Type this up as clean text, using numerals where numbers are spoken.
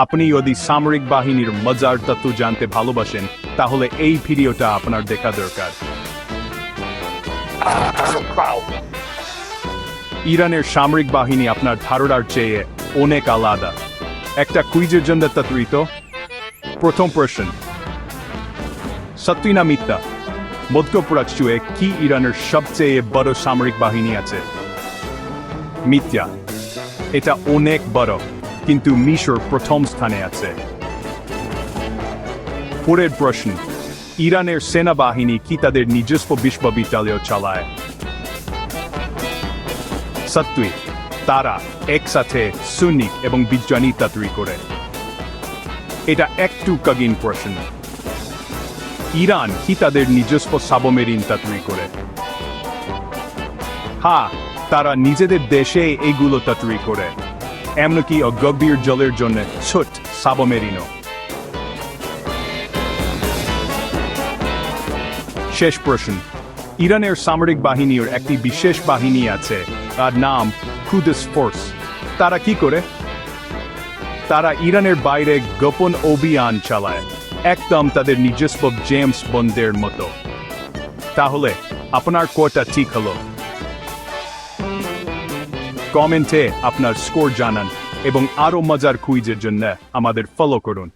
আপনি যদি সামরিক বাহিনীর মজার তত্ত্ব জানতে ভালোবাসেন তাহলে এই ভিডিওটা আপনার দেখা দরকার। ইরানের সামরিক বাহিনী আপনার ধারণার চেয়ে অনেক আলাদা। একটা কুইজের জন্য তৈরি তো। প্রথম প্রশ্ন, সত্যি না মিথ্যা, মধ্যপ্রাচ্যে কি ইরানের সবচেয়ে বড় সামরিক বাহিনী আছে? মিথ্যা, এটা অনেক বড়, কিন্তু মিশর প্রথম স্থানে আছে। পরের প্রশ্ন, ইরানের সেনাবাহিনী কি তাদের নিজস্ব বিশ্ববিদ্যালয় চালায়? সত্যি, তারা একসাথে সৈনিক এবং বিজ্ঞানী তৈরি করে। এটা একটু কঠিন প্রশ্ন। ইরান কি তাদের নিজস্ব সাবমেরিন তৈরি করে? হ্যাঁ, তারা নিজেদের দেশে এগুলো তৈরি করে, এমনকি গভীর জলের জন্য ছোট সাবমেরিনও। শেষ প্রশ্ন, ইরানের সামরিক বাহিনীর একটি বিশেষ বাহিনী আছে, তার নাম কুদস ফোর্স। তারা কি করে? তারা ইরানের বাইরে গোপন অভিযান চালায়, একদম তাদের নিজস্ব জেমস বন্ডের মতো। তাহলে আপনার কোটা ঠিক হলো। কমেন্টে আপনার স্কোর জানান এবং আরও মজার কুইজের জন্য আমাদের ফলো করুন।